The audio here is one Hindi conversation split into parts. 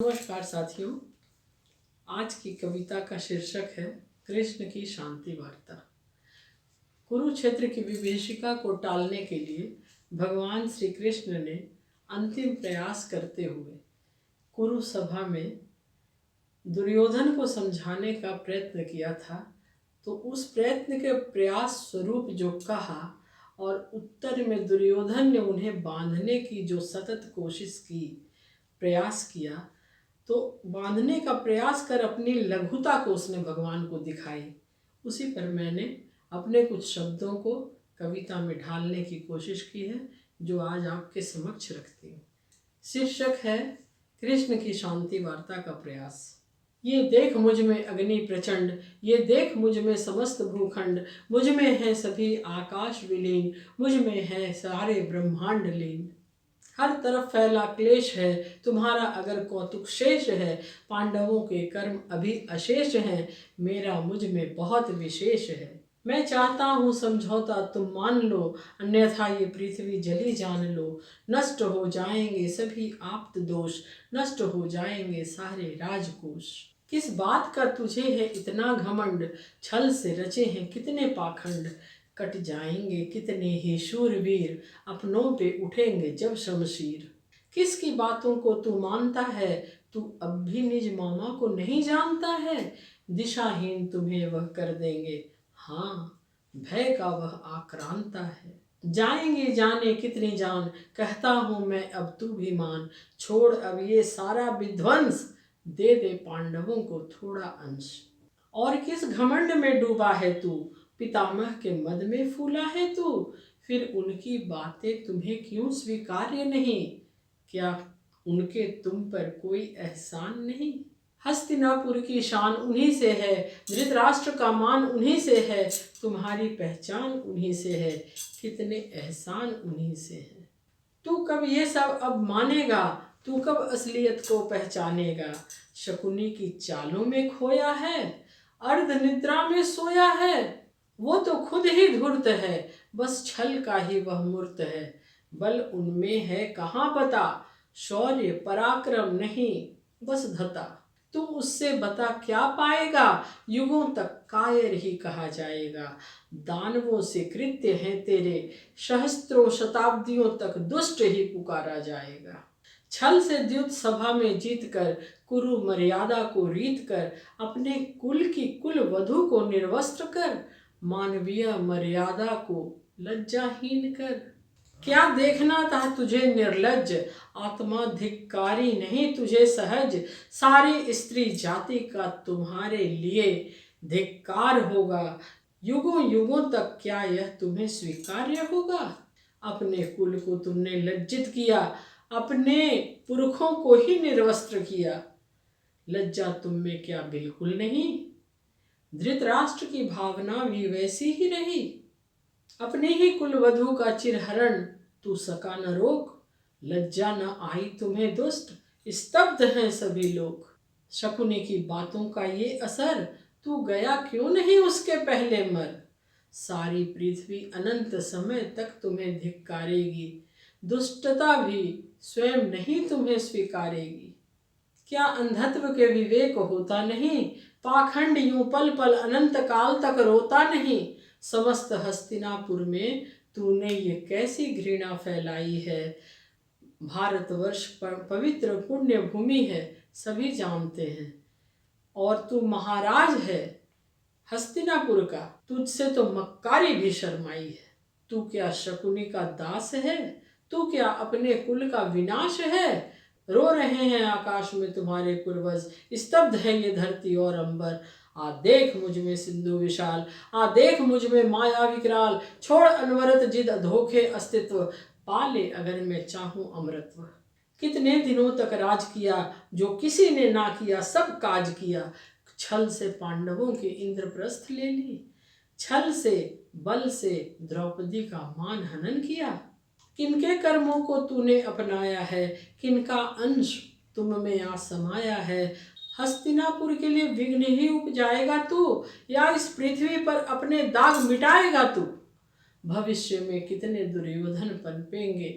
नमस्कार साथियों। आज की कविता का शीर्षक है कृष्ण की शांति वार्ता। कुरुक्षेत्र की विभीषिका को टालने के लिए भगवान श्री कृष्ण ने अंतिम प्रयास करते हुए कुरु सभा में दुर्योधन को समझाने का प्रयत्न किया था। तो उस प्रयत्न के प्रयास स्वरूप जो कहा और उत्तर में दुर्योधन ने उन्हें बांधने की जो सतत कोशिश की, प्रयास किया, तो बांधने का प्रयास कर अपनी लघुता को उसने भगवान को दिखाई। उसी पर मैंने अपने कुछ शब्दों को कविता में ढालने की कोशिश की है, जो आज आपके समक्ष रखती हूँ। शीर्षक है कृष्ण की शांति वार्ता का प्रयास। ये देख मुझ में अग्नि प्रचंड, ये देख मुझ में समस्त भूखंड, मुझ में है सभी आकाश विलीन, मुझ में है सारे ब्रह्मांड लीन। हर तरफ फैला क्लेश है, तुम्हारा अगर कौतुक शेष है, पांडवों के कर्म अभी अशेष हैं, मेरा मुझ में बहुत विशेष है। मैं चाहता हूँ समझौता तुम मान लो, अन्यथा ये पृथ्वी जली जान लो। नष्ट हो जाएंगे सभी आप्त दोष, नष्ट हो जाएंगे सारे राजकोष। किस बात का तुझे है इतना घमंड, छल से रचे हैं कितने पाखंड। कट जाएंगे कितने ही शूरवीर, अपनों पे उठेंगे जब शमशीर। किसकी बातों को तू मानता है, तू अब भी निज मामा को नहीं जानता है। दिशाहीन तुम्हें वह कर देंगे, हाँ भय का वह आक्रांता है। जाएंगे जाने कितनी जान, कहता हूँ मैं अब तू भी मान। छोड़ अब ये सारा विध्वंस, दे दे पांडवों को थोड़ा अंश। और किस घमंड में डूबा है तू, पितामह के मद में फूला है तू। फिर उनकी बातें तुम्हें क्यों स्वीकार्य नहीं, क्या उनके तुम पर कोई एहसान नहीं। हस्तिनापुर की शान उन्हीं से है, धृतराष्ट्र का मान उन्हीं से है, तुम्हारी पहचान उन्हीं से है, कितने एहसान उन्हीं से है। तू कब ये सब अब मानेगा, तू कब असलियत को पहचानेगा। शकुनी की चालों में खोया है, अर्ध निद्रा में सोया है। वो तो खुद ही धूर्त है, बस छल का ही वह मूर्त है। बल उनमें है कहाँ बता, शौर्य पराक्रम नहीं बस धता। तू उससे बता क्या पाएगा, युगों तक कायर ही कहा जाएगा। दानवों से कृत्य हैं तेरे, सहस्त्रों शताब्दियों तक दुष्ट ही पुकारा जाएगा। छल से द्युत सभा में जीत कर, कुरु मर्यादा को रीत कर, अपने कुल की कुल वधु को निर्वस्त्र कर, मानवीय मर्यादा को लज्जाहीन कर। क्या देखना था तुझे निर्लज्ज, आत्मा धिक्कारी नहीं तुझे सहज। सारी स्त्री जाति का तुम्हारे लिए धिक्कार होगा, युगों युगों तक क्या यह तुम्हें स्वीकार्य होगा। अपने कुल को तुमने लज्जित किया, अपने पुरखों को ही निर्वस्त्र किया। लज्जा तुम में क्या बिल्कुल नहीं, धृतराष्ट्र की भावना भी वैसी ही रही। अपने ही कुलवधु का चिरहरण तू सका न रोक, लज्जा न आई तुम्हें दुष्ट, स्तब्ध हैं सभी लोग। शकुनी की बातों का ये असर, तू गया क्यों नहीं उसके पहले मर। सारी पृथ्वी अनंत समय तक तुम्हें धिक्कारेगी, दुष्टता भी स्वयं नहीं तुम्हें स्वीकारेगी। क्या अंधत्व के विवेक होता नहीं, पाखंड यूं पल पल अनंत काल तक रोता नहीं। समस्त हस्तिनापुर में तूने ये कैसी घृणा फैलाई है। भारतवर्ष पवित्र पुण्य भूमि है, सभी जानते हैं, और तू महाराज है हस्तिनापुर का, तुझसे तो मक्कारी भी शर्माई है। तू क्या शकुनी का दास है, तू क्या अपने कुल का विनाश है। रो रहे हैं आकाश में तुम्हारे पूर्वज, स्तब्ध है ये धरती और अंबर। आ देख मुझ में सिंधु विशाल, आ देख मुझ में माया विकराल। छोड़ अनवरत जिद धोखे अस्तित्व, पाले अगर मैं चाहूं अमृतत्व। कितने दिनों तक राज किया, जो किसी ने ना किया सब काज किया। छल से पांडवों की इंद्रप्रस्थ ले ली, छल से बल से द्रौपदी का मान हनन किया। किनके कर्मों को तूने अपनाया है, किनका अंश तुम में आ समाया है। हस्तिनापुर के लिए विघ्न ही उपजाएगा तू, या इस पृथ्वी पर अपने दाग मिटाएगा तू। भविष्य में कितने दुर्योधन पनपेंगे,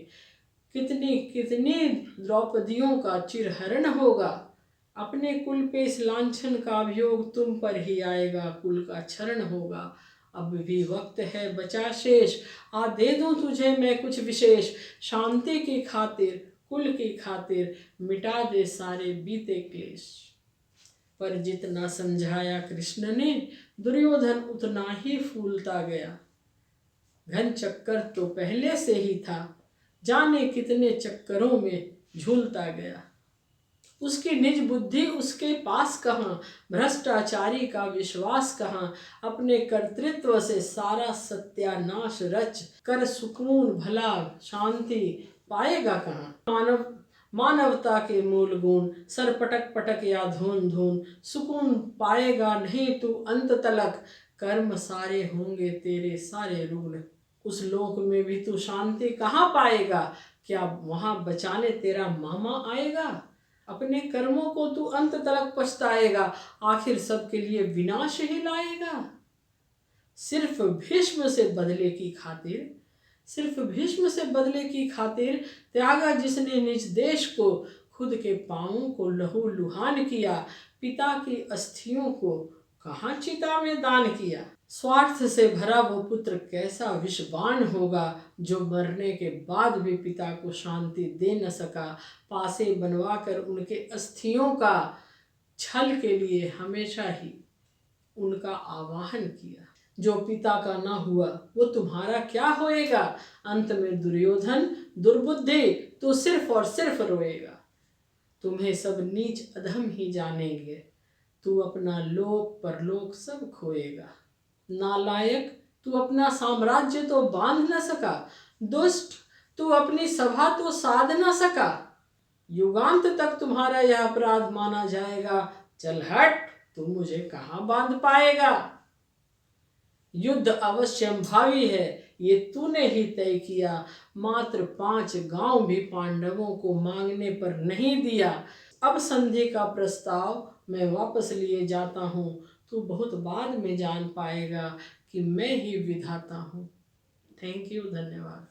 कितनी कितनी द्रौपदियों का चिरहरण होगा। अपने कुल पे इस लांछन का अभियोग तुम पर ही आएगा, कुल का क्षरण होगा। अब भी वक्त है बचा शेष, आ दे दूं तुझे मैं कुछ विशेष। शांति की खातिर, कुल की खातिर, मिटा दे सारे बीते क्लेश। पर जितना समझाया कृष्ण ने, दुर्योधन उतना ही फूलता गया। घन चक्कर तो पहले से ही था, जाने कितने चक्करों में झूलता गया। उसकी निज बुद्धि उसके पास कहाँ, भ्रष्टाचारी का विश्वास कहाँ। अपने कर्तृत्व से सारा सत्यानाश रच, कर सुकून भला शांति पाएगा कहाँ। मानवता के मूल गुण, सर पटक पटक या धून धून, सुकून पाएगा नहीं तू अंत तलक। कर्म सारे होंगे तेरे सारे रुग्ण, उस लोक में भी तू शांति कहाँ पाएगा। क्या वहाँ बचाने तेरा मामा आएगा। अपने कर्मों को तू अंत तलक पछताएगा, आखिर सबके लिए विनाश ही लाएगा। सिर्फ भीष्म से बदले की खातिर, सिर्फ भीष्म से बदले की खातिर त्यागा जिसने निज देश को, खुद के पांवों को लहू लुहान किया। पिता की अस्थियों को कहाँ चिता में दान किया। स्वार्थ से भरा वो पुत्र कैसा विषबाण होगा, जो मरने के बाद भी पिता को शांति दे न सका। पासे बनवाकर उनके अस्थियों का, छल के लिए हमेशा ही उनका आवाहन किया। जो पिता का ना हुआ वो तुम्हारा क्या होएगा। अंत में दुर्योधन दुर्बुद्धि, तू सिर्फ और सिर्फ रोएगा। तुम्हें सब नीच अधम ही जानेंगे, तू अपना लोक परलोक सब खोएगा। नालायक, तू अपना साम्राज्य तो बांध न सका। दुष्ट, तू अपनी सभा तो साध न सका। युगांत तक तुम्हारा यह अपराध माना जाएगा। चल हट, तू मुझे कहाँ बांध पाएगा। युद्ध अवश्यम भावी है, ये तूने ही तय किया। मात्र 5 गांव भी पांडवों को मांगने पर नहीं दिया। अब संधि का प्रस्ताव मैं वापस लिए जाता हूँ। तू बहुत बाद में जान पाएगा कि मैं ही विधाता हूँ। थैंक यू, धन्यवाद।